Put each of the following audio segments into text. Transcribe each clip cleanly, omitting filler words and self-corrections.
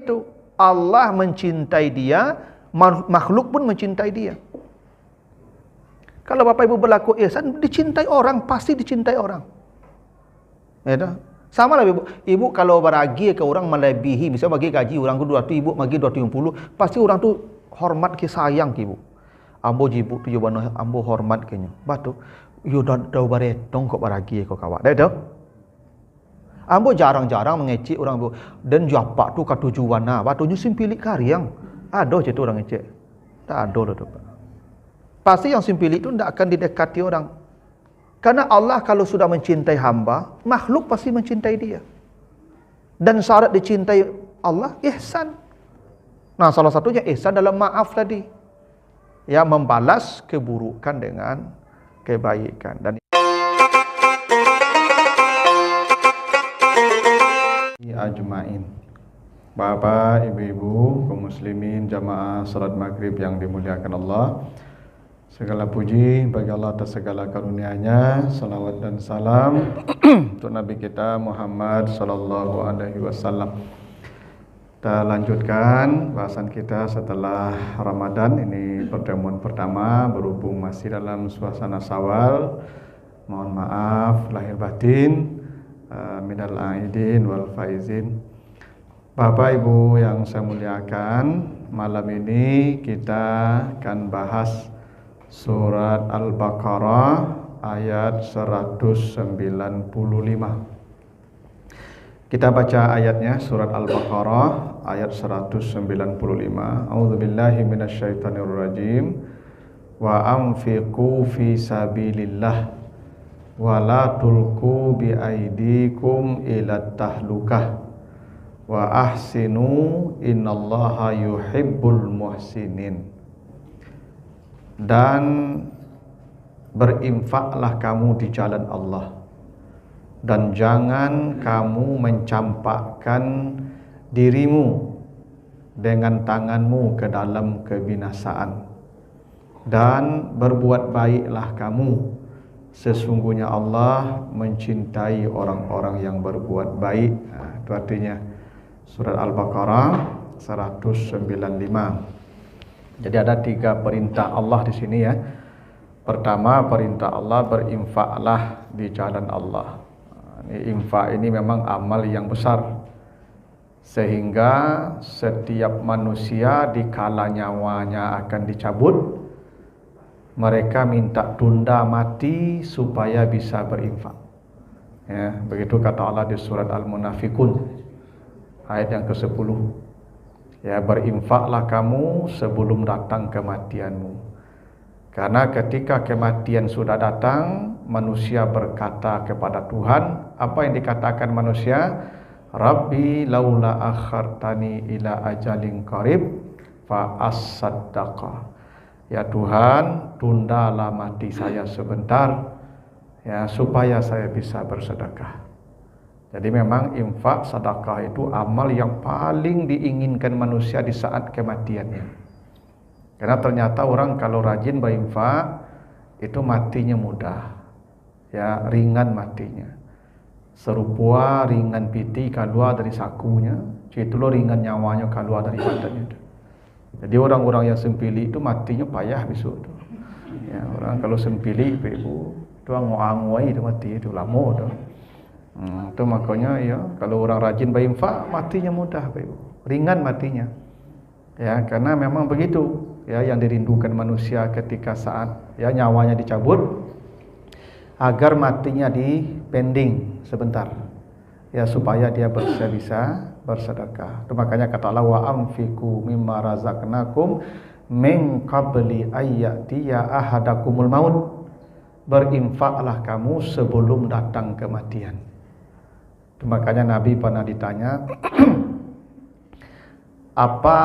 itu. Allah mencintai dia, makhluk pun mencintai dia. Kalau Bapak Ibu berlaku ihsan, dicintai orang, pasti dicintai orang. Ya dah. Sama lah Ibu. Ibu kalau beragi ke orang melebihi, misalnya bagi gaji orang tu 200, Ibu bagi 250, pasti orang tu hormat ke sayang ke Ibu. Ambo jibu tu jobano ambo hormat kenyo. Batu yo dah baretong kok beragi kok kawak. Dah tu. Ambo jarang-jarang mengecek orang bu. Dan japak tu kat tujuan nah. Batunya simpilik karyang. Ada je tu orang ngecek. Tak ada lah tu. Pasti yang simpilik tu tidak akan didekati orang. Karena Allah kalau sudah mencintai hamba, makhluk pasti mencintai dia. Dan syarat dicintai Allah, ihsan. Nah, salah satunya ihsan dalam maaf tadi. Ya, membalas keburukan dengan kebaikan. Dan ajmain. Bapak, ibu-ibu, kaum muslimin, jamaah salat maghrib yang dimuliakan Allah. Segala puji bagi Allah atas segala karunia-Nya, salawat dan salam untuk Nabi kita Muhammad sallallahu alaihi wasallam. Kita lanjutkan bahasan kita setelah Ramadan. Ini pertemuan pertama berhubung masih dalam suasana Syawal. Mohon maaf lahir batin, minal aidin wal faizin. Bapak Ibu yang saya muliakan, malam ini kita akan bahas Surat Al-Baqarah ayat 195. Kita baca ayatnya, Surat Al-Baqarah ayat 195. A'udzubillahi minasyaitonirrajim. Wa anfiqu fi sabilillah wa la tulqu bi aidikum ila tahlukah wa ahsinu innallaha yuhibbul muhsinin. Dan berinfaklah kamu di jalan Allah, dan jangan kamu mencampakkan dirimu dengan tanganmu ke dalam kebinasaan, dan berbuat baiklah kamu, sesungguhnya Allah mencintai orang-orang yang berbuat baik. Itu artinya Surat Al-Baqarah 195. Jadi ada 3 perintah Allah di sini ya. Pertama, perintah Allah, berinfaklah di jalan Allah. Infak ini memang amal yang besar, sehingga setiap manusia dikala nyawanya akan dicabut, mereka minta tunda mati supaya bisa berinfak. Ya, begitu kata Allah di surat Al-Munafikun ayat yang ke-10. Ya, berinfaklah kamu sebelum datang kematianmu. Karena ketika kematian sudah datang, manusia berkata kepada Tuhan, apa yang dikatakan manusia? Rabbi laula akhartani ila ajalin qarib fa as-saddaqa. Ya Tuhan, tundalah mati saya sebentar ya supaya saya bisa bersedekah. Jadi memang infak, sedekah itu amal yang paling diinginkan manusia di saat kematiannya. Karena ternyata orang kalau rajin berinfak itu matinya mudah. Ya, ringan matinya. Serupa ringan piti keluar dari sakunya, itu lo ringan nyawanya keluar dari badannya. Jadi orang-orang yang sempili itu matinya payah besok tu. Ya, orang kalau sempili ibu itu ngoangoi itu mati itu lama tu. Itu makanya ya kalau orang rajin berinfak matinya mudah Ibu. Ringan matinya. Ya, karena memang begitu ya yang dirindukan manusia ketika saat ya nyawanya dicabut, agar matinya dipending sebentar. Ya supaya dia bisa bersedekah. Itu makanya kata Allah wa anfiqu mimma razaqnakum min qabli ayyatiya ahadakumul maut. Berinfaklah kamu sebelum datang kematian. Itu makanya Nabi pernah ditanya apa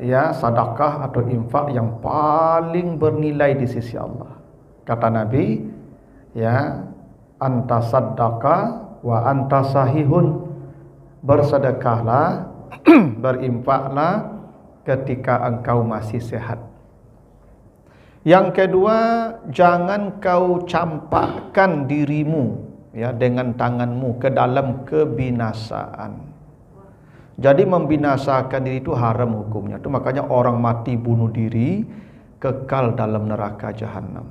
ya sedekah atau infak yang paling bernilai di sisi Allah. Kata Nabi, ya anta saddaqa wa anta sahihun. Bersedekahlah, berinfaklah ketika engkau masih sehat. Yang kedua, jangan kau campakkan dirimu ya dengan tanganmu ke dalam kebinasaan. Jadi membinasakan diri itu haram hukumnya. Itu makanya orang mati bunuh diri kekal dalam neraka jahanam.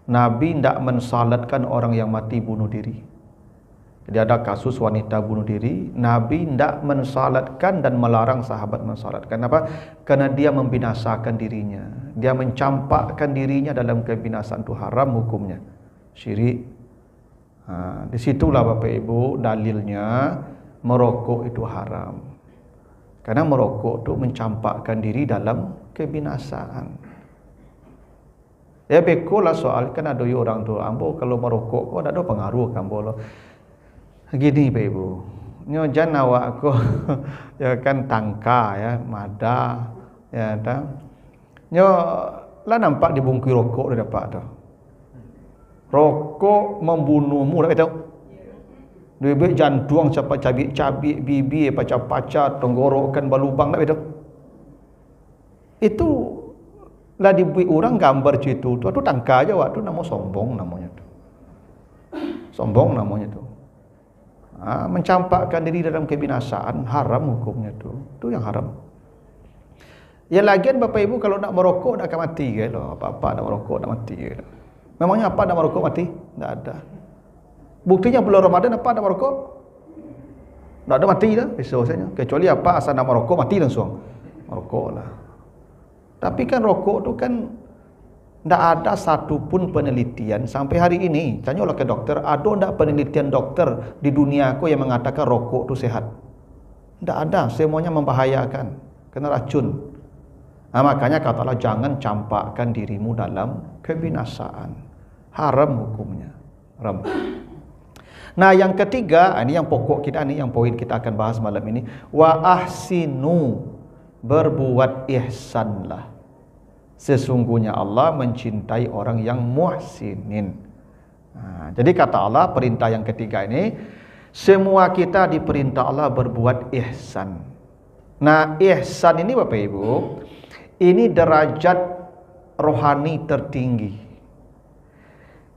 Nabi tidak mensalatkan orang yang mati bunuh diri. Jadi ada kasus wanita bunuh diri, Nabi tidak mensalatkan dan melarang sahabat mensalatkan. Kenapa? Karena dia membinasakan dirinya. Dia mencampakkan dirinya dalam kebinasaan, itu haram hukumnya. Syirik. Disitulah Bapak Ibu dalilnya merokok itu haram. Karena merokok itu mencampakkan diri dalam kebinasaan. Ya bekolah soal kan ada orang tu ambo kalau merokok kok ada pengaruh kan bolo. Gini Pak Ibu, nyo jan awak aku ya kan tangka ya, mada ya ta. Nyo lah nampak dibungkus rokok dah dapat tu. Rokok membunuhmu dah tahu. Duit jantung capai cabik-cabik bibi pacar-pacar tenggorokan balubang dah tahu. Itu lah dibuat orang gambar situ tu tangka aja waktu nama sombong namanya tu. Sombong namanya tu. Mencampakkan diri dalam kebinasaan haram hukumnya tu. Tu yang haram. Yang lagian Bapak Ibu kalau nak merokok nak akan mati ke lo. Apa-apa nak merokok nak mati ke. Memangnya apa nak merokok mati? Tak ada. Buktinya bulan Ramadan apa nak merokok? Tak ada mati dah biasanya. Kecuali apa asal nak merokok mati langsung. Merokok lah. Tapi kan rokok tu kan tidak ada satu pun penelitian sampai hari ini. Tanyalah ke doktor, ada tidak penelitian dokter di dunia aku yang mengatakan rokok tu sehat? Tidak ada, semuanya membahayakan, kena racun. Makanya katalah jangan campakkan dirimu dalam kebinasaan. Haram hukumnya. Haram. Nah yang ketiga, ini yang pokok kita nih, yang poin kita akan bahas malam ini. Wa ahsinu, berbuat ihsanlah. Sesungguhnya Allah mencintai orang yang muhsinin. Jadi kata Allah, perintah yang ketiga ini, semua kita diperintah Allah berbuat ihsan. Nah, ihsan ini Bapak Ibu, ini derajat rohani tertinggi.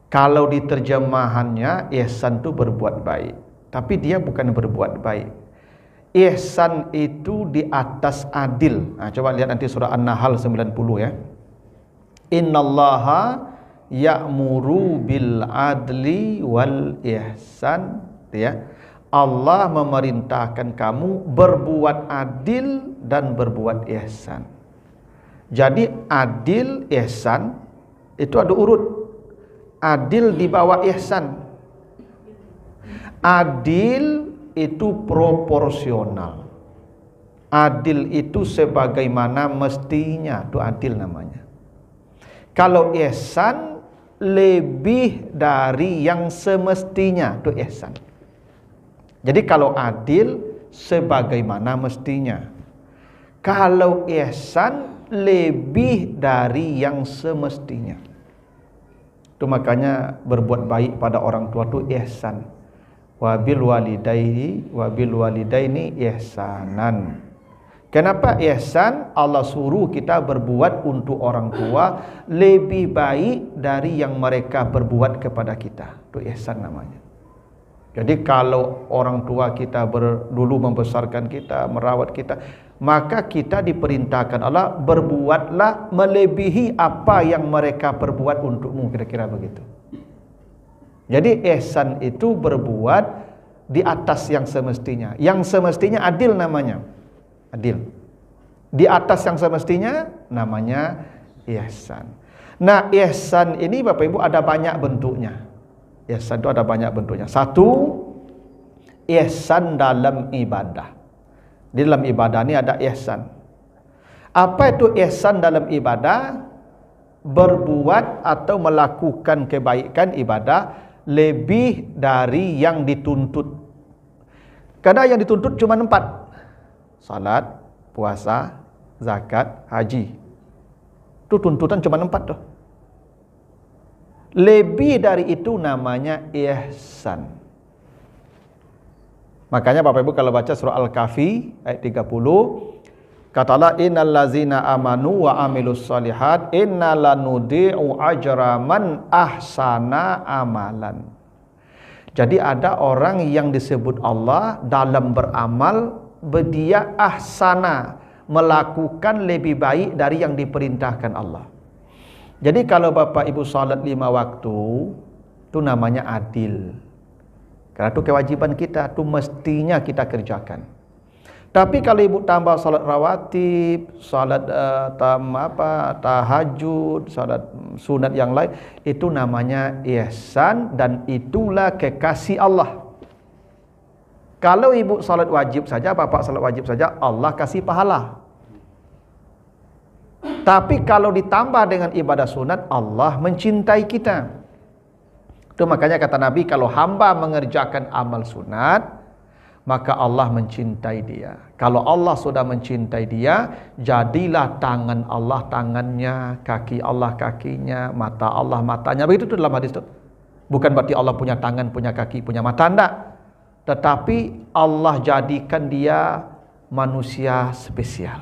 Kalau diterjemahannya, ihsan itu berbuat baik. Tapi dia bukan berbuat baik. Ihsan itu di atas adil. Coba lihat nanti surah An-Nahl 90 ya. Innallaha ya'muru bil adli wal ihsan ya. Allah memerintahkan kamu berbuat adil dan berbuat ihsan. Jadi adil ihsan itu ada urut. Adil di bawah ihsan. Adil itu proporsional. Adil itu sebagaimana mestinya, itu adil namanya. Kalau ihsan lebih dari yang semestinya, itu ihsan. Jadi kalau adil sebagaimana mestinya. Kalau ihsan lebih dari yang semestinya. Itu makanya berbuat baik pada orang tua itu ihsan. Wabil walidaini ihsanan. Kenapa ihsan? Allah suruh kita berbuat untuk orang tua lebih baik dari yang mereka berbuat kepada kita. Itu ihsan namanya. Jadi kalau orang tua kita dulu membesarkan kita, merawat kita, maka kita diperintahkan Allah berbuatlah melebihi apa yang mereka perbuat untukmu, kira-kira begitu. Jadi ihsan itu berbuat di atas yang semestinya. Yang semestinya adil namanya. Adil. Di atas yang semestinya namanya ihsan. Nah, ihsan ini Bapak Ibu ada banyak bentuknya. Ihsan itu ada banyak bentuknya. Satu, ihsan dalam ibadah. Di dalam ibadah ini ada ihsan. Apa itu ihsan dalam ibadah? Berbuat atau melakukan kebaikan ibadah lebih dari yang dituntut. Karena yang dituntut cuma 4. Salat, puasa, zakat, haji. Itu tuntutan cuma 4 tuh. Lebih dari itu namanya ihsan. Makanya Bapak Ibu kalau baca surah Al-Kahfi ayat 30, kata Allah, innal ladzina amanu wa amilus solihat inna lanudi'u ajra man ahsana amalan. Jadi ada orang yang disebut Allah dalam beramal dia ahsana, melakukan lebih baik dari yang diperintahkan Allah. Jadi kalau Bapak Ibu salat 5 waktu, itu namanya adil. Karena itu kewajiban kita, itu mestinya kita kerjakan. Tapi kalau ibu tambah salat rawatib, salat tahajud, salat sunat yang lain, itu namanya ihsan dan itulah kekasih Allah. Kalau ibu salat wajib saja, bapak salat wajib saja, Allah kasih pahala. Tapi kalau ditambah dengan ibadah sunat, Allah mencintai kita. Itu makanya kata Nabi, kalau hamba mengerjakan amal sunat, maka Allah mencintai dia. Kalau Allah sudah mencintai dia, jadilah tangan Allah tangannya, kaki Allah kakinya, mata Allah matanya. Begitu itu dalam hadis itu. Bukan berarti Allah punya tangan, punya kaki, punya mata, enggak. Tetapi Allah jadikan dia manusia spesial,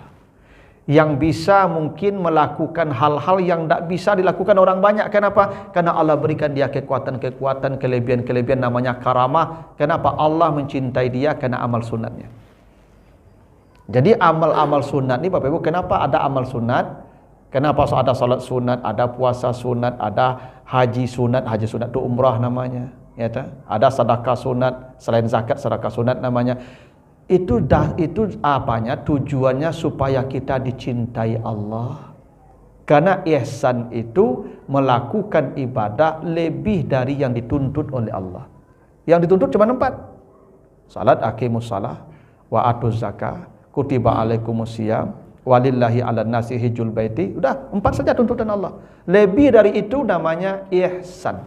yang bisa mungkin melakukan hal-hal yang tidak bisa dilakukan orang banyak. Kenapa? Karena Allah berikan dia kekuatan-kekuatan, kelebihan-kelebihan, namanya karamah. Kenapa? Allah mencintai dia karena amal sunatnya. Jadi amal-amal sunat ni Bapak Ibu, kenapa ada amal sunat? Kenapa ada salat sunat, ada puasa sunat, ada haji sunat itu umrah namanya, ya tak? Ada sedekah sunat, selain zakat sedekah sunat namanya. Itu apanya? Tujuannya supaya kita dicintai Allah. Karena ihsan itu melakukan ibadah lebih dari yang dituntut oleh Allah. Yang dituntut cuma 4. Salat, aqimus shalah, wa atuz zakah, kutiba alaikumus syiyam, walillahi 'alan nasi hijjul baiti. Udah, 4 saja tuntutan Allah. Lebih dari itu namanya ihsan.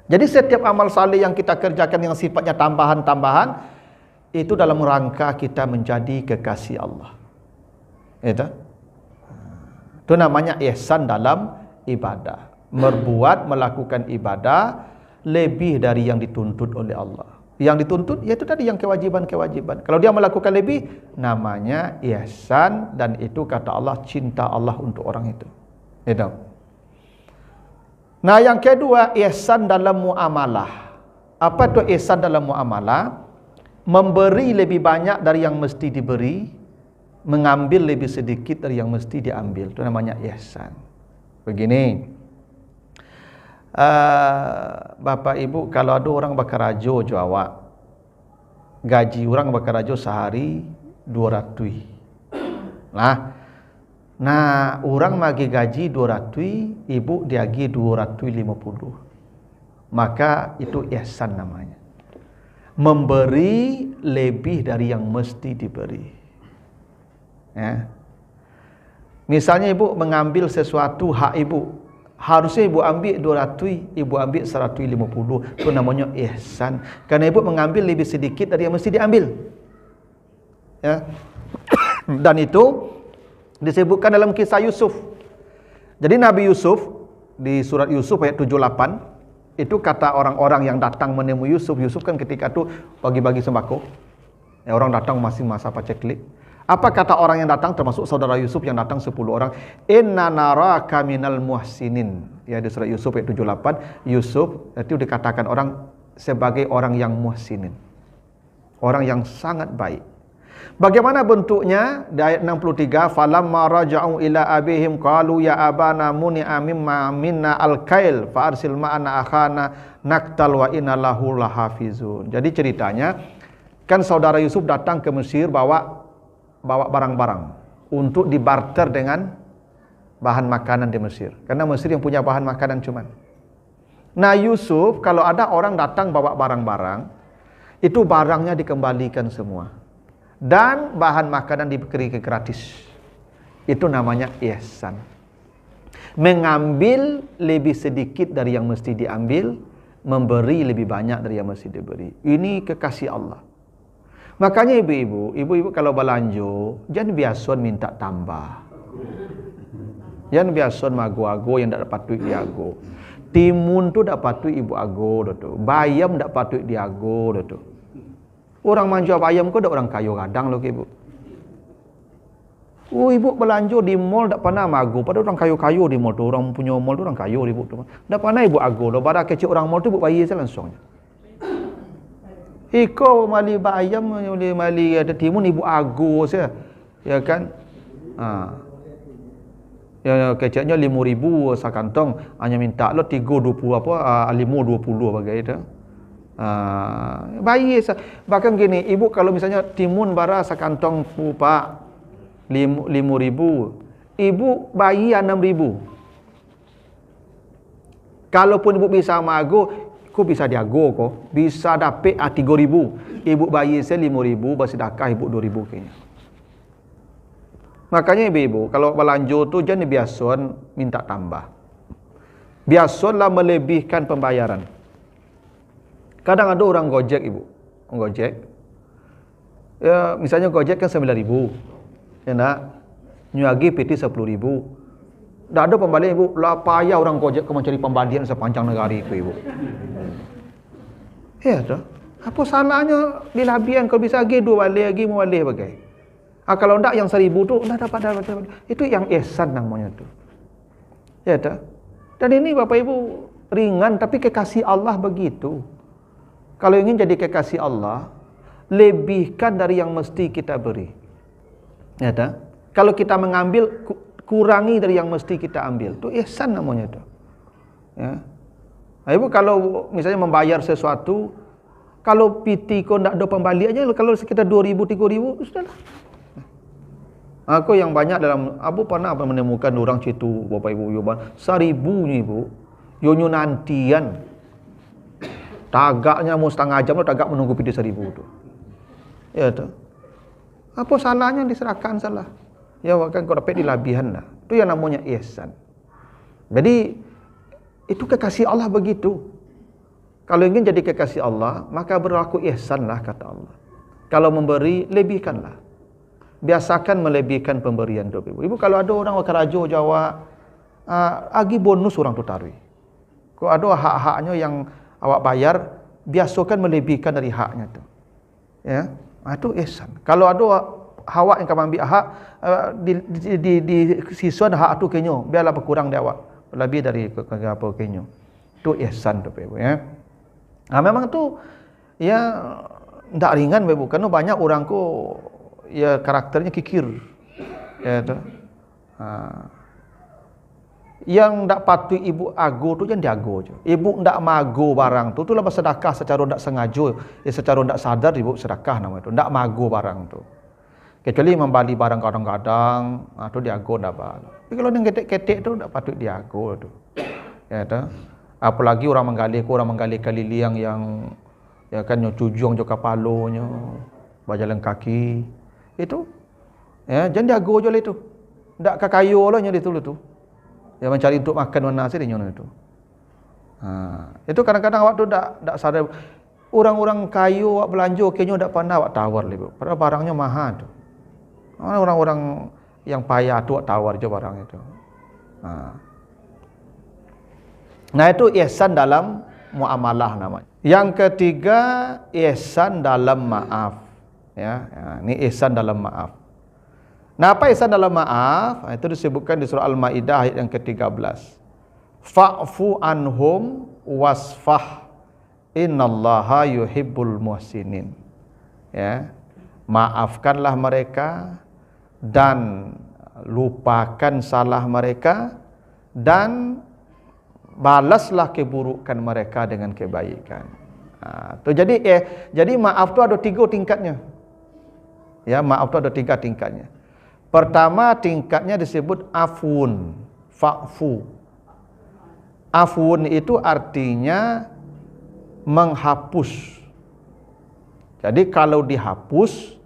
Jadi setiap amal saleh yang kita kerjakan yang sifatnya tambahan-tambahan, itu dalam rangka kita menjadi kekasih Allah. Itu namanya ihsan dalam ibadah. Melakukan ibadah lebih dari yang dituntut oleh Allah. Yang dituntut yaitu tadi yang kewajiban-kewajiban. Kalau dia melakukan lebih, namanya ihsan, dan itu kata Allah, cinta Allah untuk orang itu. Nah, yang kedua, ihsan dalam muamalah. Apa itu ihsan dalam muamalah? Memberi lebih banyak dari yang mesti diberi, mengambil lebih sedikit dari yang mesti diambil. Itu namanya ihsan. Begini, Bapak Ibu, kalau ada orang bakarajo Jawa, gaji orang bakarajo sehari 200. Nah, orang magi gaji 200, ibu diagi 250. Maka itu ihsan namanya. Memberi lebih dari yang mesti diberi. Ya. Misalnya ibu mengambil sesuatu hak ibu, harusnya ibu ambil 200, ibu ambil 150. Itu namanya ihsan. Karena ibu mengambil lebih sedikit dari yang mesti diambil. Ya. Dan itu disebutkan dalam kisah Yusuf. Jadi Nabi Yusuf di surat Yusuf ayat 78, itu kata orang-orang yang datang menemui Yusuf. Yusuf kan ketika itu bagi-bagi sembako. Ya, orang datang masih masa paceklik. Apa kata orang yang datang, termasuk saudara Yusuf yang datang 10 orang? Inna naraka minal muhsinin. Ya, di surat Yusuf ayat 78, Yusuf itu dikatakan orang sebagai orang yang muhsinin. Orang yang sangat baik. Bagaimana bentuknya? Di ayat 63, falamma raja'u ila abihim qalu ya abana muni'a mimma minna al-kail fa arsil ma'ana akhana naktal wa inna lahu lahafizun. Jadi ceritanya, kan saudara Yusuf datang ke Mesir bawa barang-barang untuk dibarter dengan bahan makanan di Mesir. Karena Mesir yang punya bahan makanan cuman. Nah, Yusuf kalau ada orang datang bawa barang-barang, itu barangnya dikembalikan semua. Dan bahan makanan diberi gratis. Itu namanya ihsan. Mengambil lebih sedikit dari yang mesti diambil, memberi lebih banyak dari yang mesti diberi. Ini kekasih Allah. Makanya ibu-ibu kalau belanja, jangan biasa minta tambah. Jangan biasa mago-ago yang tak patut diago. Timun tu tak patut ibu ago tu. Bayam tak patut diago tu. Orang manja bayam kau dah orang kayu kadang loh ibu. Ibu belanja di mall tak pernah mago. Pada orang kayu-kayu di mall tu, orang punya mall tu orang kayu ibu tu. Tak pernah ibu ago loh. Pada kecil orang mall tu ibu bayi saja langsung. Iko mali bayam, mali ada timun ibu agus ya. Ya kan? Ya keceknya 5,000 sakantong, hanya minta lo 320 apa 520 bagai itu. Bayi bahkan gini, ibu kalau misalnya timun bara sakantong pupa 5,000, ibu bayi 6,000. Kalaupun ibu bisa mago, ku bisa diago ko, bisa dapat 3,000. Ibu bayi saya 5,000, bersedekah ibu 2,000 kayaknya. Makanya ibu-ibu kalau belanja tu jangan biason minta tambah. Biasalah melebihkan pembayaran. Kadang ada orang Gojek ibu, Gojek. Ya, misalnya Gojek kan 9,000. Ya nak, nyuagi PT 10,000. Tak ada pembalian ibu, lah payah orang Gojek ke mencari pembalian sepanjang negara itu ibu. Ya tu. Apa salahnya di labian kalau bisa lagi 2 balik lagi mau balik bagai. Kalau enggak yang 1,000 tu dah dapat. Itu yang ihsan namanya tu. Ya tak? Dan ini Bapak Ibu ringan tapi kekasih Allah begitu. Kalau ingin jadi kekasih Allah, lebihkan dari yang mesti kita beri. Ya tak? Kalau kita mengambil, kurangi dari yang mesti kita ambil. Itu ihsan namanya tu. Ya. Nah, Ibu kalau misalnya membayar sesuatu, kalau PT kau tak ada pembaliannya, kalau sekitar 2,000, 3,000, sudahlah. Aku yang banyak dalam, Abu pernah menemukan orang situ, Bapak Ibu, 1,000 ni Ibu, yonyo nantian, tagaknya mau setengah jam, tagak menunggu PT 1,000 tu. Ya tu. Apa salahnya diserahkan salah? Ya kan kau dapat dilabihan lah. Itu yang namanya ihsan. Jadi, itu kekasih Allah begitu. Kalau ingin jadi kekasih Allah, maka berlaku ihsan lah kata Allah. Kalau memberi, lebihkanlah. Biasakan melebihkan pemberian tu ibu. Ibu kalau ada orang Karajo Jawa, agi bonus orang tu tarui. Kalau ada hak-haknya yang awak bayar, biasakan melebihkan dari haknya tu. Ya, itu ihsan. Kalau ada awak yang kamu ambil hak, di siswa hak tu kenyo, biarlah berkurang dia awak, lebih dari apa kenyo. Itu ihsan tu ibu ya. Memang tu ya ndak ringan ibu, karena banyak orang ku ya karakternya kikir. Ya tu. Yang ndak patut ibu ago tu jangan diago je. Ibu ndak mago barang tu lah bersedekah secara ndak sengaja, ya secara ndak sadar ibu sedekah nama itu. Ndak mago barang tu. Kecuali membali barang kadang-kadang, tu diago ndak apa. Tapi kalau yang ketek-ketek tu ndak patut diago tu. Ya tu. Apalagi orang menggali kaliliang yang ya kan nyujung jo kapalonyo, berjalan kaki. Itu ya jangan diago je itu. Ndak kakayo lah nya itu tu. Ya mencari untuk makan mana sih dia itu. Itu kadang-kadang awak tu ndak sadar. Orang-orang kayu awak belanja kenyo ndak pandai awak tawar le. Padahal barangnya mahal tu. Orang-orang yang payah tu awak tawar je barang itu. Nah itu ihsan dalam muamalah namanya. Yang ketiga ihsan dalam maaf. Ya, ini ihsan dalam maaf. Nah, apa ihsan dalam maaf? Itu disebutkan di surah Al-Maidah ayat yang ke-13. Fa'fu anhum wasfah innallaha yuhibbul muhsinin. Ya. Maafkanlah mereka dan lupakan salah mereka dan balaslah keburukan mereka dengan kebaikan. Jadi maaf tu ada 3 tingkatnya. Ya, maaf tu ada 3 tingkatnya. Pertama tingkatnya disebut afun, fa'fu. Afun itu artinya menghapus. Jadi kalau dihapus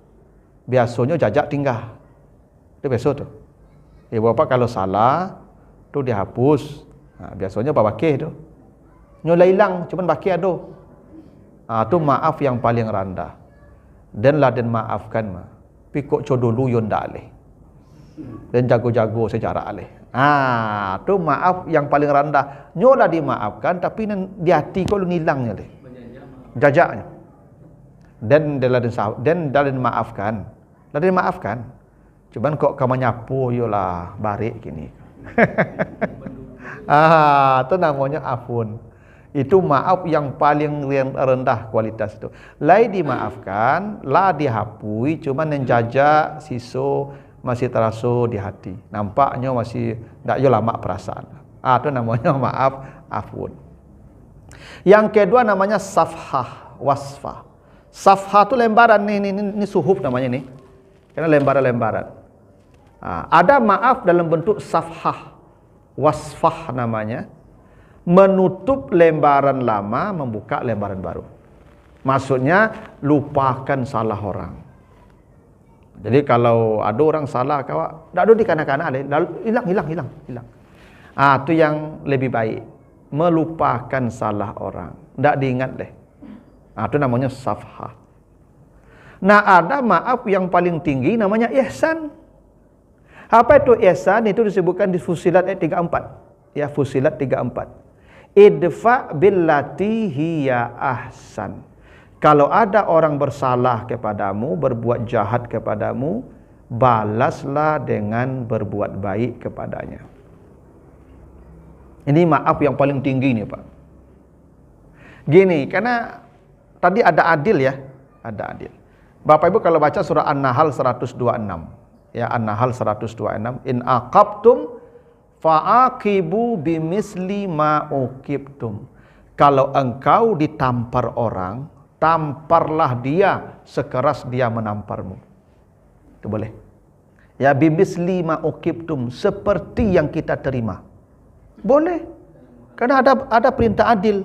biasanya jajak tinggal. Itu biasa tu. Bapak kalau salah tu dihapus. Biasanya apa bakih tu. Nyolah hilang cuman bakih ada. Tu maaf yang paling rendah. Dan laden maafkan mah. Pikuk codolu yon dak leh. Dan jago-jago secara alih. Tu maaf yang paling rendah. Nyolah dimaafkan tapi di hati kau ngilangnya leh. Jajaknya. Dan laden maafkan. Laden maafkan. Cuman kok kamu nyapu yolah barik gini. Itu namanya afun. Itu maaf yang paling rendah kualitas itu. Lai dimaafkan, la dihapui, cuma menjajak siso masih terasa di hati. Nampaknya masih tak yo lama perasaan. Itu namanya maaf afun. Yang kedua namanya safhah, wasfah. Safhah itu lembaran ini suhuf namanya nih. Karena lembaran-lembaran. Ada maaf dalam bentuk safhah, wasfah namanya. Menutup lembaran lama, membuka lembaran baru. Maksudnya lupakan salah orang. Jadi kalau ada orang salah kau, tak ada di kanak-kanak hilang. Itu yang lebih baik. Melupakan salah orang, tak diingat deh. Itu namanya safhah. Nah, ada maaf yang paling tinggi namanya ihsan. Apa itu ihsan? Itu disebutkan di Fussilat ayat 34. Ya, Fussilat 34. Idfa billati hiya ahsan. Kalau ada orang bersalah kepadamu, berbuat jahat kepadamu, balaslah dengan berbuat baik kepadanya. Ini maaf yang paling tinggi nih, Pak. Gini, karena tadi ada adil ya, ada adil. Bapak Ibu kalau baca surah An-Nahl 126, ya An-Nahl 126, in aqabtum fa'aqibu bimisli ma uqibtum. Kalau engkau ditampar orang, tamparlah dia sekeras dia menamparmu. Itu boleh. Ya bimisli ma uqibtum, seperti yang kita terima. Boleh. Karena ada perintah adil.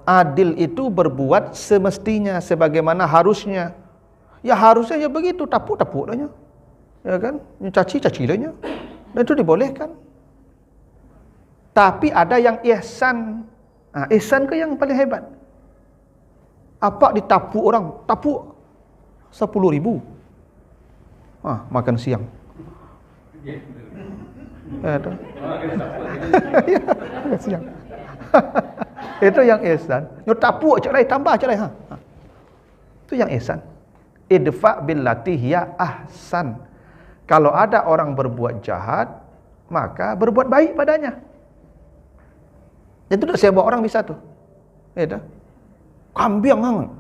Adil itu berbuat semestinya sebagaimana harusnya. Ya harusnya ya begitu, tapuk-tapuk lahnya. Ya kan? Caci-caci lahnya. Dan itu dibolehkan. Tapi ada yang ihsan. Ihsan ke yang paling hebat? Apa ditapuk orang? Tapuk 10.000. Makan siang. Makan siang. Itu yang ihsan. Yo tapuk cak lai tambah cak lai Itu yang ihsan. Idfa billati hiya ahsan. Kalau ada orang berbuat jahat, maka berbuat baik padanya. Itu tak siapa orang bisa tuh. Ya, kambing hang.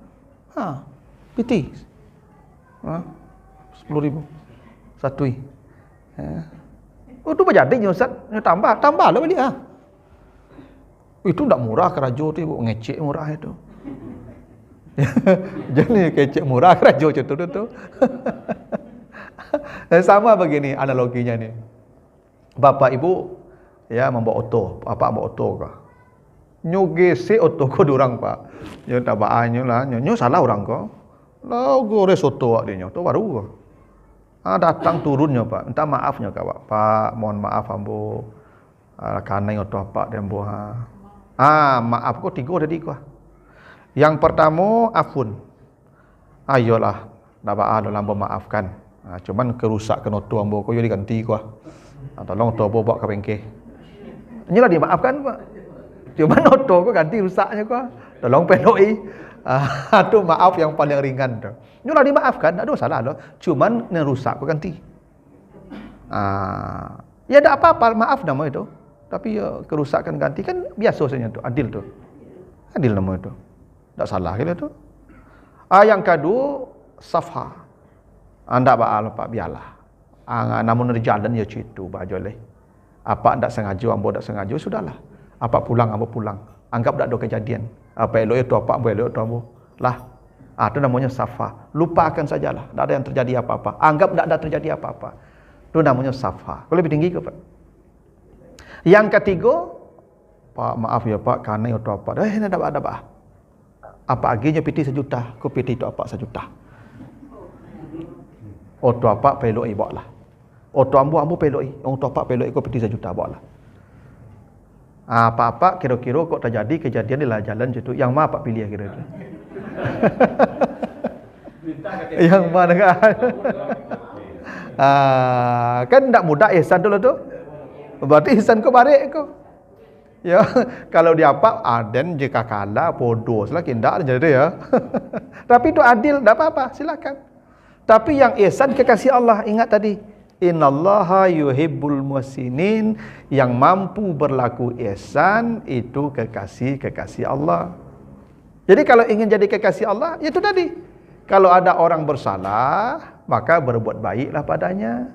Piti. 10.000. Satu. Itu berjadinya Ustaz. Tambah lah balik Itu tak murah kerajo tu, ngecek murah itu. Jadi kecek murah kerajo tu. Sama begini analoginya nih. Bapak ibu ya membawa oto, bapak bawa oto kah? Nyo gesek oto ko durang Pak. Nyo tak baanyo lah, nyo salah orang ko. Lah gores oto dia nyo, to baru ko. Datang turunnya Pak, minta maafnya kak Pak, mohon maaf ambo. Karena oto apa dia ambo maaf ko 3 tadi ko. Yang pertama afun. Ayolah, dak baal lambo maafkan. Cuman kerusakan oto ambo ko yo diganti ko. Tolong oto bawa ke bengkel. Inilah dimaafkan Pak. Cuma oto ko ganti rusaknya ko. Tolong peloi. Itu maaf yang paling ringan tu. Inilah dimaafkan, tak ada salah loh. Cuman nerusak ko ganti. Ya tak apa-apa, maaf nama itu. Tapi ya kerusakan ganti kan biasa saja tu, adil tu. Adil nama itu. Tak salah gitu tu. Yang kedua safha. Anda baal Pak biarlah. Namun di jalan ya citu bajoleh. Apa tak sengaja, ambo tak sengaja sudahlah. Apa pulang, ambo pulang. Anggap tak ada kejadian. Apa elok itu apa, ambo elok itu ambo. Lah. Itu namanya safha. Lupakan sajalah. Tak ada yang terjadi apa-apa. Anggap tak ada terjadi apa-apa. Itu namanya safha. Kau lebih tinggi ke Pak? Yang ketiga, Pak maaf ya Pak, karena itu apa? Tak ada apa. Apa aginya piti 1 juta, ku piti itu apa 1 juta. Oto apa peloi bawa lah. Oto ambo peloi, oto apa peloi ku piti 1 juta bawa lah. Apa-apa kira-kira kok terjadi kejadian di jalan situ. Yang mana Pak pilih kira-kira? Yang mana kan? Kan tak mudah ihsan dulu tu. Berarti ihsan kau barik kau. Ya, kalau dia apa aden jika kalah bodoh lah kindak jadi ya. Tapi itu adil, tak apa-apa, silakan. Tapi yang ihsan kekasih Allah, ingat tadi Innallaha yuhibbul muhsinin. Yang mampu berlaku ihsan itu kekasih-kekasih Allah. Jadi kalau ingin jadi kekasih Allah, itu tadi. Kalau ada orang bersalah, maka berbuat baiklah padanya.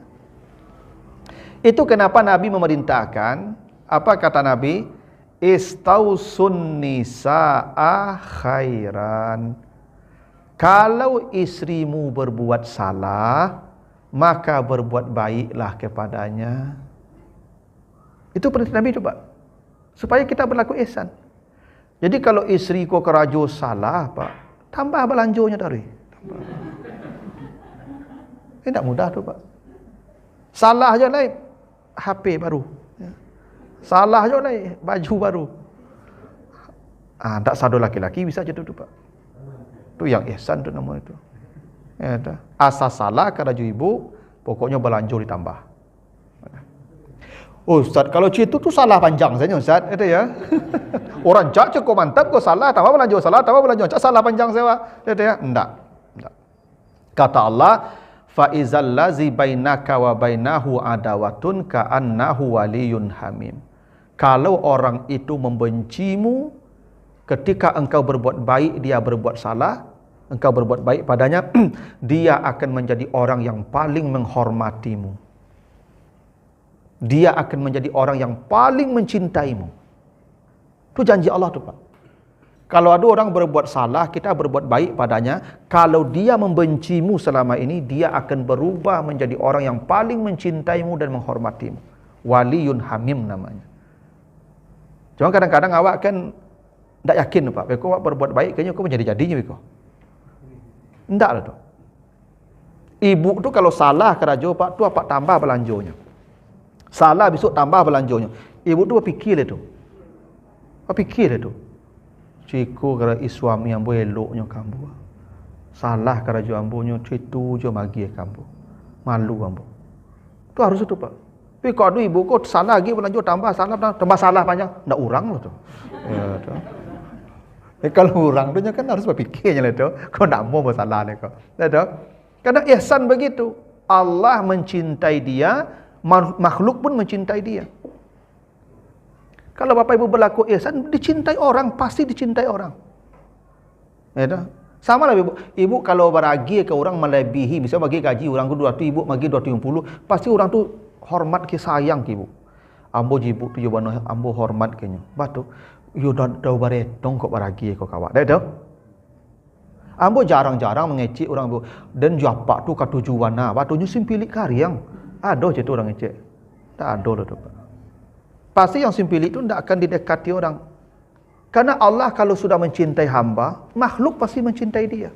Itu kenapa Nabi memerintahkan, apa kata Nabi? Istausun nisaa khairan. Kalau istrimu berbuat salah, maka berbuat baiklah kepadanya. Itu perintah Nabi itu, Pak. Supaya kita berlaku ihsan. Jadi kalau isteri kau kerajo salah, Pak, tambah belanjonya tadi. Ini tak mudah tu, Pak. Salah aja lah HP baru. Salah aja lah baju baru. Tak sadu laki-laki bisa je tu, Pak. Tu yang ihsan tu nama itu. Ya, asas salah keraju ibu, pokoknya belanjo ditambah. Ustaz, kalau cerita tu salah panjang saja, Ustaz. Itu ya. Orang cak cukup mantap, kau salah, tambah belanjo, salah, tambah belanjo. Cak salah panjang saya. Itu ya. Enggak. Kata Allah, fa izal ladzi bainaka wa bainahu adawatun ka'annahu waliyyun hamim. Kalau orang itu membencimu ketika engkau berbuat baik, dia berbuat salah, engkau berbuat baik padanya, dia akan menjadi orang yang paling menghormatimu. Dia akan menjadi orang yang paling mencintaimu. Itu janji Allah tu, Pak. Kalau ada orang berbuat salah, kita berbuat baik padanya, kalau dia membencimu selama ini, dia akan berubah menjadi orang yang paling mencintaimu dan menghormatimu. Waliyun hamim namanya. Cuma kadang-kadang awak kan tak yakin, Pak. Beko awak berbuat baik, kayaknya kau menjadi-jadinya, Beko. Enggak lah tu. Ibu tu kalau salah kerajo, Pak, tu apa tambah belanjonya. Salah besok tambah belanjonya. Ibu tu berfikir lah tu. Berfikir lah tu. Ciku kera suami ambo eloknya kamu. Salah kerajo ambonya citu je magi kamu. Malu ambo. Tu harus tu, Pak. Tapi kalau ibu kau salah lagi belanjo tambah salah panjang, ndak urang lah tu. Ya tu. Kalau orang tu kan harus berfikirnya lah tu. Kau nak mau bersalah ni kau. Tahu? Karena ihsan begitu. Allah mencintai dia, makhluk pun mencintai dia. Kalau Bapak Ibu berlaku ihsan, dicintai orang, pasti dicintai orang. Ya tahu? Sama lah ibu. Ibu kalau beragi ke orang melebihi, bisa bagi gaji orang tu 200, ibu bagi 250, pasti orang tu hormat ke sayang ke ibu. Ambo jibu tu yo bano ambo hormat kenyo. Batu yo dah baretong kok baragi kok kawak. Dah tahu? Ambo jarang-jarang mengecek orang bu. Dan japak tu katujuan nah. Batunya simpilik kariang. Ada je tu orang ngecek. Tak ada lah tu, Pak. Pasti yang simpilik tu tidak akan didekati orang. Karena Allah kalau sudah mencintai hamba, makhluk pasti mencintai dia.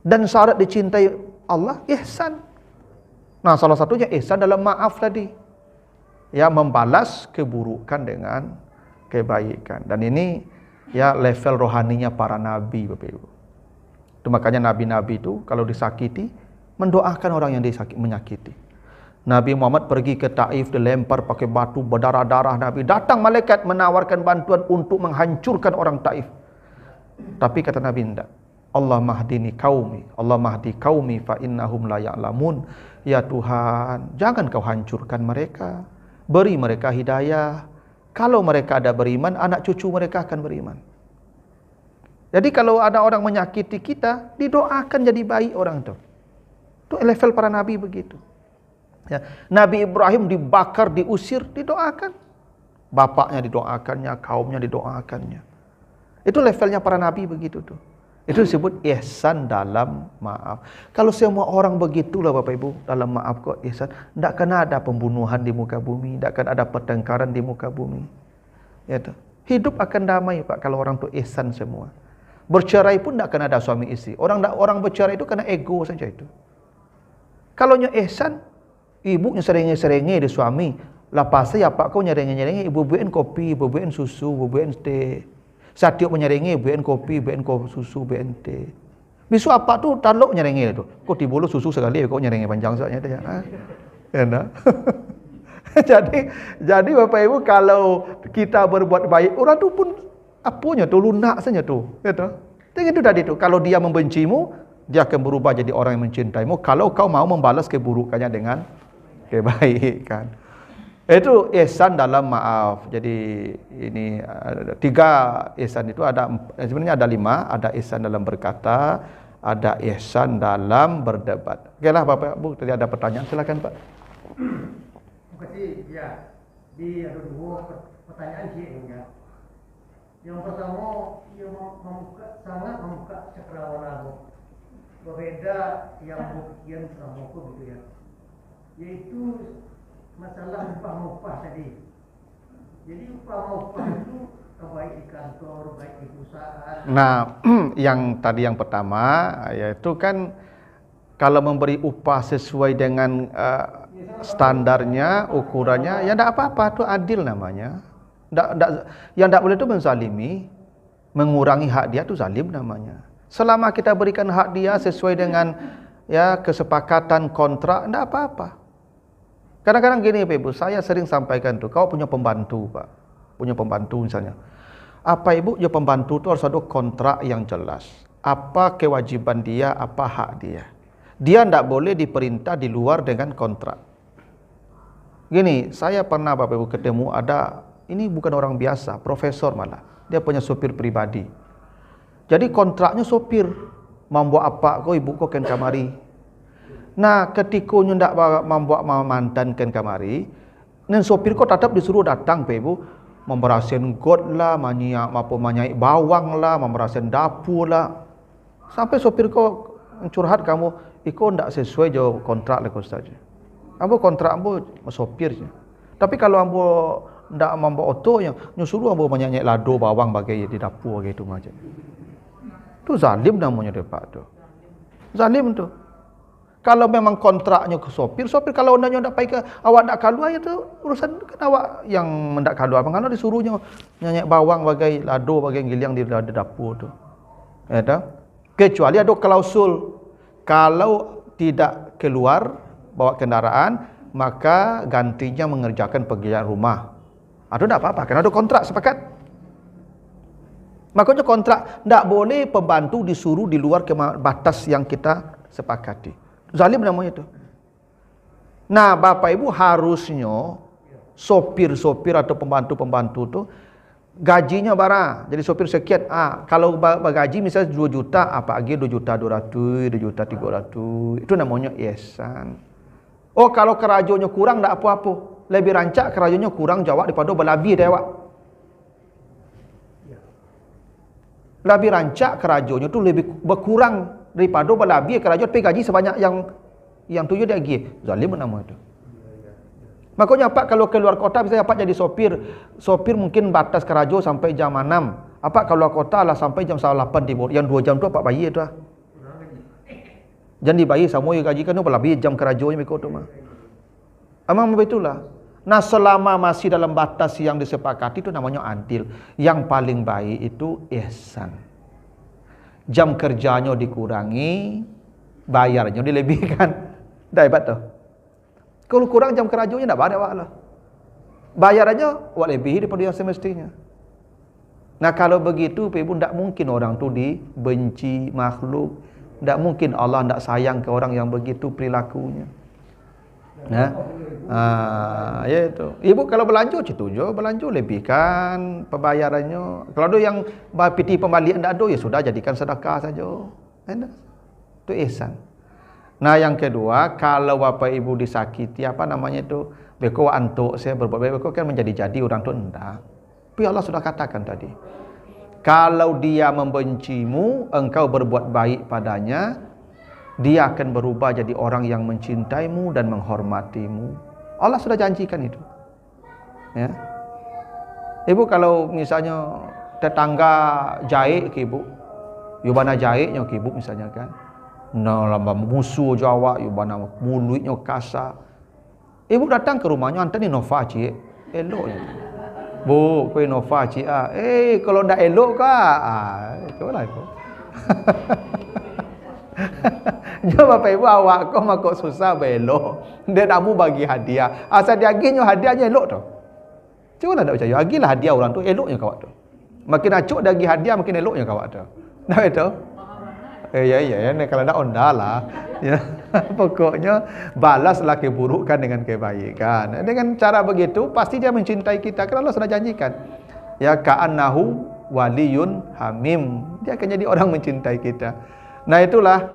Dan syarat dicintai Allah ihsan. Nah, salah satunya ihsan dalam maaf tadi. Ya, membalas keburukan dengan kebaikan. Dan ini ya level rohaninya para nabi, Bapak Ibu. Itu makanya nabi-nabi itu kalau disakiti mendoakan orang yang menyakiti. Nabi Muhammad pergi ke Taif, dilempar pakai batu berdarah-darah Nabi. Datang malaikat menawarkan bantuan untuk menghancurkan orang Taif. Tapi kata Nabi tidak. Allah mahdini qaumi, Allah mahdi qaumi fa innahum la ya'lamun. Ya Tuhan, jangan kau hancurkan mereka. Beri mereka hidayah. Kalau mereka ada beriman, anak cucu mereka akan beriman. Jadi kalau ada orang menyakiti kita, didoakan jadi baik orang itu. Itu level para nabi begitu. Ya. Nabi Ibrahim dibakar, diusir, didoakan. Bapaknya didoakannya, kaumnya didoakannya. Itu levelnya para nabi begitu tuh. Itu disebut ihsan dalam maaf. Kalau semua orang begitulah Bapak Ibu, dalam maaf kok ihsan, tidak akan ada pembunuhan di muka bumi, tidak akan ada pertengkaran di muka bumi. Ya tuh. Hidup akan damai, Pak, kalau orang tu ihsan semua. Bercerai pun tidak akan ada suami istri. Orang bercerai itu karena ego saja itu. Kalau nya ihsan, ibunya serenge-serenge di suami, lepas ya Pak kau nyerenge-nyerenge, ibu buatin kopi, ibu buatin susu, ibu buatin teh. Satiap menyerenge, buatin kopi, buatin susu, buatin teh. Bisu apa tu taluk nyerenge tu. Kau tibulu susu sekali, kau nyerenge panjang saja tu ya. Enak. Jadi Bapak Ibu kalau kita berbuat baik, orang tu pun apanya tu lunak saja tu. Gitu. Dengan itu tadi tu, kalau dia membencimu, dia akan berubah jadi orang yang mencintaimu. Kalau kau mau membalas keburukannya dengan kebaikan. Itu ihsan dalam maaf. Jadi ini tiga ihsan itu ada, sebenarnya ada 5. Ada ihsan dalam berkata, ada ihsan dalam berdebat. Okeylah Bapak Ibu, tadi ada pertanyaan, silakan Pak. Terima kasih. Ya, ada 2 pertanyaan sih ya. Yang pertama, ia sangat membuka cakrawala. Berbeda yang bukian pramuka gitu ya. Yaitu masalah upah tadi. Jadi upah itu baik di kantor, baik di perusahaan. Nah, yang tadi yang pertama yaitu kan kalau memberi upah sesuai dengan standarnya, ukurannya, ya tidak apa-apa, itu adil namanya. Yang tidak boleh itu menzalimi, mengurangi hak dia, itu zalim namanya. Selama kita berikan hak dia sesuai dengan ya kesepakatan kontrak, tidak apa-apa. Kadang-kadang gini Pak Ibu, saya sering sampaikan tuh, kau punya pembantu Pak, punya pembantu misalnya. Apa Ibu, ya pembantu itu harus ada kontrak yang jelas. Apa kewajiban dia, apa hak dia. Dia tidak boleh diperintah di luar dengan kontrak. Gini, saya pernah Bapak Ibu ketemu ada, ini bukan orang biasa, profesor malah. Dia punya sopir pribadi. Jadi kontraknya sopir, membuat apa kau Ibu kau ken kamari. Nah, ketika ndak membuat mantan ken kamari, nen sopir kau tetap disuruh datang Pak Ibu, memberasin got lah, manyai bawang lah, memberasin dapur lah. Sampai sopir kau curhat kamu, iko ndak sesuai jo kontrak le Ustaz. Ambo kontrak ambo sopir je. Tapi kalau ambo ndak membawa auto yang nyuruh ambo manyai lado bawang bagai di dapur gitu macam. Itu zalim namanya Pak tu. Zalim tu. Kalau memang kontraknya ke sopir kalau ondanya ndak pai ke awak ndak keluar itu urusan kan awak yang mendak keluar. Kalau disuruhnya nyanyi bawang bagai lado bagai giliang di dapur tu. Ya dah. Kecuali ada klausul kalau tidak keluar bawa kendaraan maka gantinya mengerjakan pekerjaan rumah. Itu ndak apa-apa karena ada kontrak sepakat. Makanya kontrak ndak boleh pembantu disuruh di luar batas yang kita sepakati. Zalim namanya itu. Nah, Bapak Ibu harusnya sopir-sopir atau pembantu-pembantu itu gajinya bara. Jadi sopir sekian. Kalau gaji misalnya 2 juta, apa lagi 2 juta 200, 2 juta 300. Itu namanya ihsan. Oh, kalau kerajonya kurang enggak apa-apa. Lebih rancak kerajonya kurang jawab daripada berlebih dewak. Lebih rancak kerajonya itu lebih berkurang daripada berlebih kerajaan tapi gaji sebanyak yang tujuh dia lagi. Zalim nama itu. Makanya Pak kalau keluar kota misalnya Pak jadi sopir mungkin batas kerajaan sampai jam 6. Apa kalau kota lah sampai jam 8 tiba. Yang 2 jam tu Pak bayar tu lah. Jangan dibayar semua gaji kan tu berlebih jam kerajaan mereka tu mah. Amang begitulah. Nah, selama masih dalam batas yang disepakati itu namanya adil. Yang paling baik itu ihsan. Jam kerjanya dikurangi, bayarnya dilebihkan. Dah hebat tu. Kalau kurang jam kerjanya tak ada lah. Bayarannya awak lebih daripada yang semestinya. Nah, kalau begitu Ibu tak mungkin orang tu dibenci makhluk. Tak mungkin Allah tak sayang ke orang yang begitu perilakunya. Ya. Ya itu. Ibu kalau belanja setuju, belanja lebihkan pembayarannya. Kalau ada yang piti pembalian tak ada ya sudah jadikan sedekah saja. Itu ihsan. Nah, yang kedua, kalau Bapak Ibu disakiti apa namanya itu, beko antuk saya berbuat baik, beko kan menjadi-jadi orang tu enggak. Tapi Allah sudah katakan tadi. Kalau dia membencimu, engkau berbuat baik padanya, dia akan berubah jadi orang yang mencintaimu dan menghormatimu. Allah sudah janjikan itu. Ya. Ibu kalau misalnya tetangga jahit ke Ibu, yubana jahitnya ke Ibu misalnya kan. Nah, lama musuh Jawa, yubana mulutnya kasar. Ibu datang ke rumahnya, antara ni Nova cik, eloknya. Bu, kau Nova cik kalau dah elok kah? Coba lah itu. Jom Bapak Ibu awak kau makok susah belok. Dia nak mu bagi hadiah. Asal dia aginya hadiahnya elok tu. Cuba lah tak percaya. Agilah hadiah orang tu eloknya kawak tu. Makin acuk dia agi hadiah makin eloknya kawak tu. Dah betul? Ya, kalau ada onda lah. Ya, pokoknya balaslah keburukan dengan kebaikan. Dengan cara begitu pasti dia mencintai kita. Karena Allah sudah janjikan. Ya ka'annahu waliyun hamim. Dia akan jadi orang mencintai kita. Nah itulah